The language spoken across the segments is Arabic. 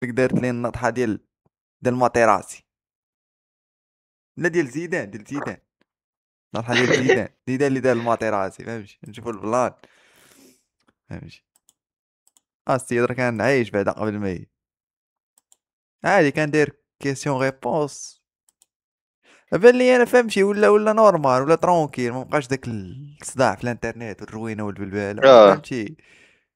ديك دارت لي النطحه ديال ماتيراسي، لا ديال زيدان، النطحه ديال زيدان اللي دار الماتيراسي، فهمتي؟ نشوفو البلان، فهمتي؟ السيد راه كان عايش بعدا قبل ما عادي، كان داير كيسيون ريبونس. بان لي انا فهمتي، ولا نورمال، ولا ترونكيل، ما بقاش داك الصداع في الانترنت والروينه والبلباله، ولا اه فهمتي؟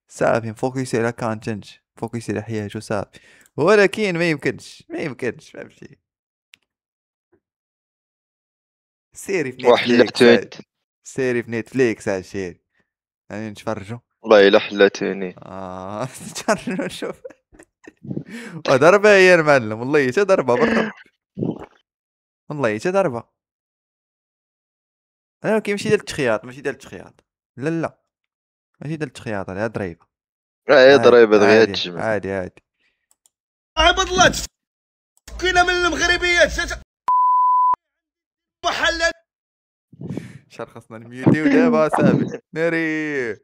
صافي مفوكسي على كونتنت، مفوكسي على حياته صافي. ولكن ما يمكنش فهمتي، سيري في نتفليكس وحلاتوني. عاد، سيري في نتفليكس عاد شيري، يعني نتفرجو. والله الا حلاتوني. نتفرجو نشوف. ضربة هي المعلم، والله حتى ضربة بالرب، والله حتى ضربة. انا كيمشي ديال التخياط، ماشي ديال التخياط، لا ماشي ديال التخياط، هي ضريبة. هي عادي ضريبه دغيا عادي تجمع. عادي عادي. عباد الله تفكينا من المغربيات محلات. شحال خاصنا نميوتيو دابا صاحبي ناري.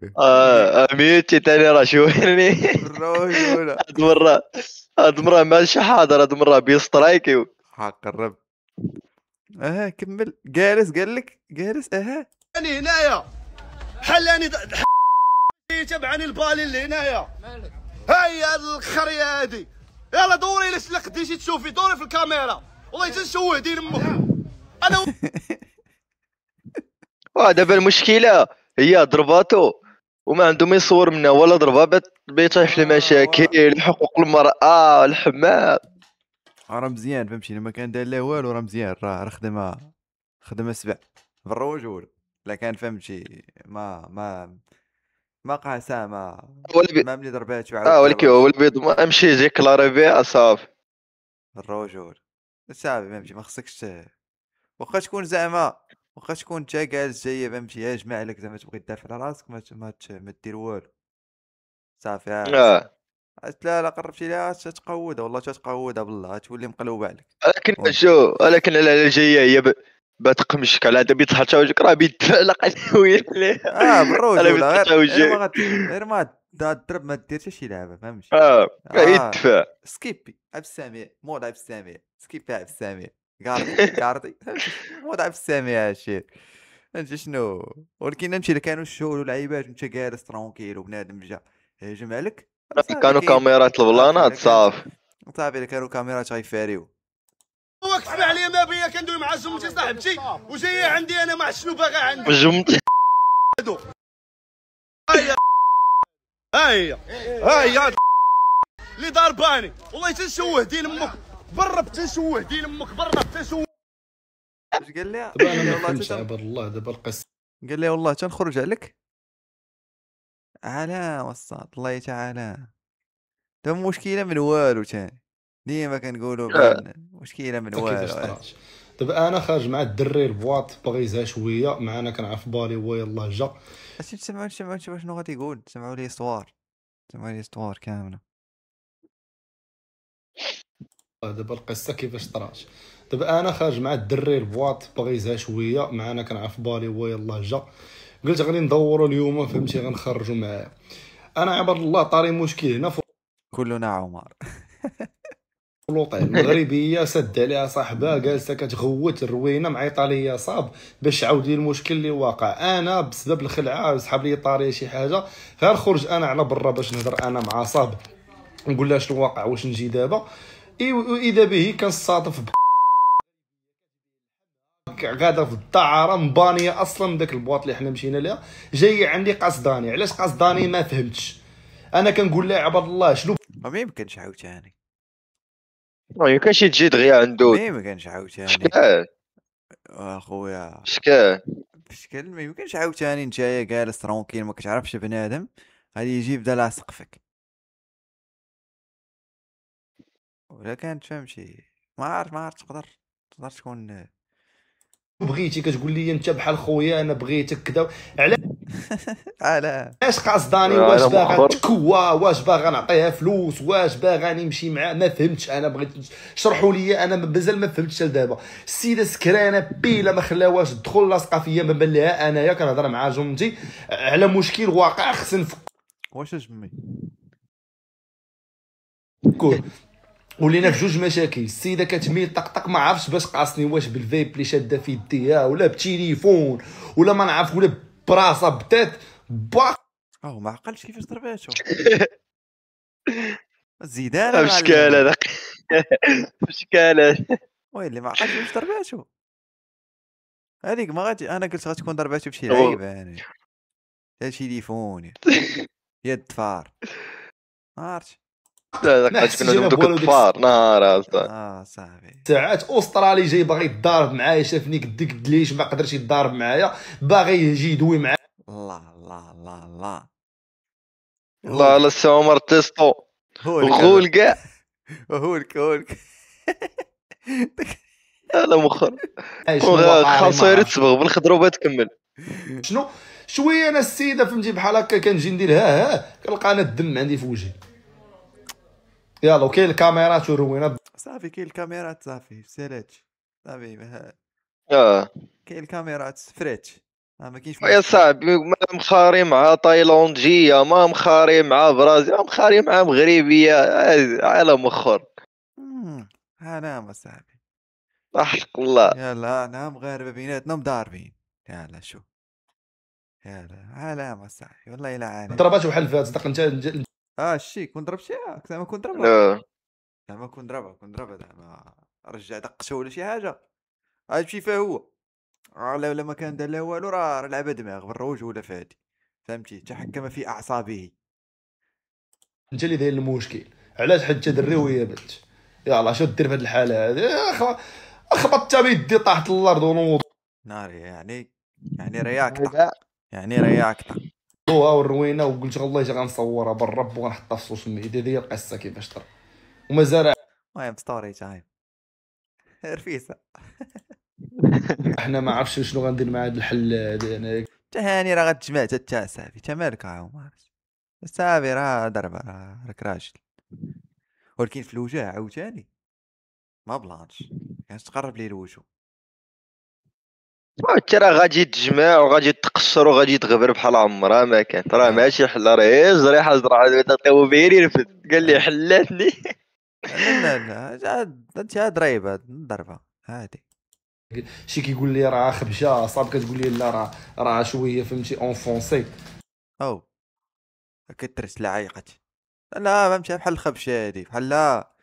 ميوتي تاني راه شويرني. الرجولة. هاد المره، هاد المره ماشي حاضر، هاد المره بيسترايكيو. حق الرب. كمل جالس، قالك جالس انا هنايا حلاني تبعني البالي اللي هنايا. هيا الخريه هادي، يلا دوري لي سلك ديتي تشوفي، دوري في الكاميرا والله تنشوه دين امك. انا دابا المشكله هي ضرباتو وما عنده ما يصور منها، ولا ضربه بيطيح في المشاكل، حقوق المراه، الحمام. راه مزيان فهمتي، لما كان داير لا والو راه مزيان، راه خدمة سبع بالرجولة. لا كان فهمتي، ما قاسا، ولا بي... ما ملي ضرباتو عاود ولكن جابها هو باش البيض ما امشي يجي كلاري بها صافي. الرجولة. صافي فهمتي، ما خصكش واخا تكون زعما، واخا تكون نتا جالس جايه فهمتي، يا جمع لك زعما تبغي تدافع على راسك، ما دير والو. صافي اه لا قربتي ليها تتقودها، والله تتقودها بالله، تولي مقلوبة عليك. ولكن وين؟ شو، ولكن على جايه هي بتقمشك على هذا بيتحط وجهك، راه بيتفلق عليه ليها. انا بالرجولة، بيتحط وجهي. غير ما تضرب، ما دير حتى شي لعبة فهمتي. اه يدفع. سكيبي عبد السميع، مود عبد السميع، سكيبي عبد السميع، كاردي فهمتي، مود عبد السميع هادشي. فهمتي شنو؟ ولكن فهمتي الا كانوا الشغل واللعيبات وانت جالس ترونكيل وبنادم جا هجم عليك، راه صافي كانوا كاين. كاميرات صافي البلانات الا كانت، صافي. صافي الا كانوا كاميرات غيفاريو. هو كتب عليا ما بيا كندوي مع زوجتي صاحبتي وجايه عندي انا ما عرفت شنو باغا عندي. جمت. هيا هيا اللي ضرباني والله تنشوه دين امك، برب تنشوه دين امك، برب تنشوه. اش قال لها؟ دابا انا ما فهمتش عباد الله دابا القصه. قال لها والله تنخرج عليك على وسط الله تعالى. تا مشكلة من والو تاني، ديما كنقولوا بان مشكلة من كيفاش والو. طرات؟ دابا انا خارج مع الدري البواط باغي يزها شويه معنا، كنعرف بالي هو يلاه جا. اش تسمعوا شنو غادي يقول، سمعوا لي استوار، سمعوا لي استوار كاملة. دابا القصه كيفاش طرات؟ دابا انا خارج مع الدري البواط باغي يزها شويه معنا، كنعرف بالي هو يلاه جا. قلت غادي ندوروا اليوم فهمتي، غنخرجوا معاه. انا عباد الله طاري مشكل هنا في كلنا عمر. لوطيل. المغربيه سد عليها صاحبها جالسه كتغوت الروينه، معيطه ليا صاب باش عاود لي المشكل اللي واقع. انا بسبب الخلعه سحب لي طاري شي حاجه، غير خرج انا على برا باش نهضر انا مع صاب نقول لها شنو واقع واش نجي دابا. واذا به كنصادف غادا في الدعاره مبانيه اصلا من داك البواط اللي حنا مشينا لها، جايه عندي قصداني. علاش قصداني ما فهمتش. انا كنقول لها عباد الله شنو ما يمكنش عاوتاني، ما يمكنش تجي دغيا عنده. ما يمكنش عاوتاني شكال اخويا. شكال. بشكل ما يمكنش عاوتاني، نتايا جالس ترونكيل ما كتعرفش بنادم، غادي يجي يبدا لاصق فيك، ولا كانت فهمتي. ما عرفت تقدر تكون. بغيتي كتقول لي انت بحال خويا انا بغيتك كذا. لا علاش قصداني؟ واش انا باغا مؤخر تكوا؟ واش باغا نعطيها فلوس؟ واش باغا نمشي معاه؟ ما فهمتش. انا بغيت شرحوا لي، انا مازال ما فهمتش لدابا. السيده سكرانه بيلا ما خلاوهاش تدخل لاصقه فيا، ما بان لها انايا كنهضر مع جمتي على مشكل واقع خصنا واش جمي. نفكوه. ولينا في جوج مشاكل. السيده كتميل طقطق ما عرفتش باش قاصني، واش بالفيب اللي شاده في يديها ولا بتليفون ولا ما نعرف ولا براسها بتات ما عقلش كيفاش ضرباتو. زيدان بشكال معلم. هذاك بشكال. ويلي ما عقلش واش ضرباتو هذيك. ما غادي انا قلت غتكون ضرباتو بشي هو- لعيبه يعني تا تليفون يد فار ما عرفتش. لا ما غتكون حسيتش عندهم انا دوك بوالو ديك الطفار نهار اصلا. صاحبي ساعات استرالي جاي باغي يتضارب معايا، شافني قدك دليش ما قدرش يتضارب معايا، باغي يجي يدوي معايا. الله الله الله الله. لا لا السي عمر تيستو هولك غول كاع. هولك لا مخر شنو واقع خاصو ما يرد عرفتش. تصبغ بالخضروبه تكمل. شنو شويه انا السيده فهمتي بحال هكا كنجي ندير ها كنلقى انا الدم عندي في وجهي. يلا وكاين الكاميرات وروينا صافي كاين الكاميرات صافي سالاتش صافي كاين الكاميرات فريتش ما كاينش يا مشكل. صاحبي ما مخاري مع تايلانديه، ما مخاري مع برازيل، ما مخاري مع مغربيه، على مخر نعم صاحبي. حق الله. يلا نعم مغاربه بيناتنا مضاربين. يلا شوف يلا عالم صاحبي والله الا عالم. ضربات بحال فات صدق انت شي كون ضرب شي زعما كون ضربها لا. زعما كون ضربها زعما رجع دقته ولا شي حاجه غتمشي فيه هو. ولا ما كان دار له والو راه لعبه دماغ بالروج ولا فادي فهمتي تحكم في اعصابه. انت اللي داير المشكل. علاش حتى دري وهي بنت؟ يلا شو دير في هذه الحاله هذه؟ اخبطت بيدي طاحت الارض ونوض ناري يعني رياكتا رياكتا. والروينه وقلت والله جا غنصورها بالرب وغنحطها في السوشيال ميديا. هي القصه كيفاش طرا ومازال المهم ستوري تايم رفيسه. احنا ما عرفتش شنو غندير مع هذا الحل هذا. انا تهاني راه غتجمع حتى صافي تا مالك ما عرفتش صافي راه ضربه راك راجل. ولكن في الوجه عاوتاني ما بلانش كانش تقرب ليه الوجه. انت راه غادي تجمع وغادي تقشر وغادي تغبر بحال عمرها ما كانت، راه ماشي حل، راه غير جريحه زرعه تاو بيري يرفد قال لي حلاتني. لا انت ضريبه ضربه هادي. شي كيقول لي راه خبشه صاب، كتقول لي لا راه شويه فهمتي اونفونسي. او كترس عيقت. لا ما مشى بحال الخبشه هادي بحال لا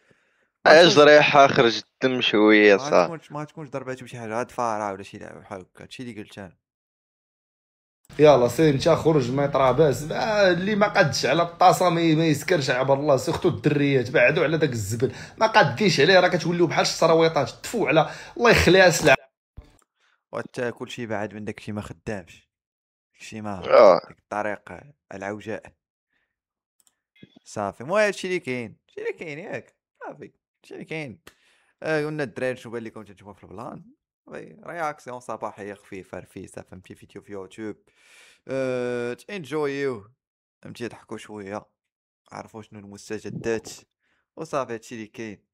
جريحه خرج الدم شويه صافي. ما تكونش ضرباتو بشي حاجه هاد فاره ولا شي لعبه بحال هكا. هادشي اللي قلت انا. يلا سير انت خرج ما يطرا باس. اللي ما قادش على الطاسه ما يسكرش عبر الله. سيختو الدريات بعدوا على داك الزبل ما قاديش عليه، راه كتوليو بحال الشراويطات تفو على الله يخليها سلعه. وحتى كلشي بعد من داكشي ما خدامش داكشي ما ديك الطريق العوجاء صافي. المهم هادشي اللي كاين ياك صافي هادشي اللي كاين. قلنا الدراري شنو بان لكم تنتوما في البلان رياكسيون صباحيه خفيفه رفيسه فهمتي فيديو في يوتيوب تنجويو فهمتي تضحكوا شويه عرفوا شنو المستجدات وصافي هادشي اللي كاين.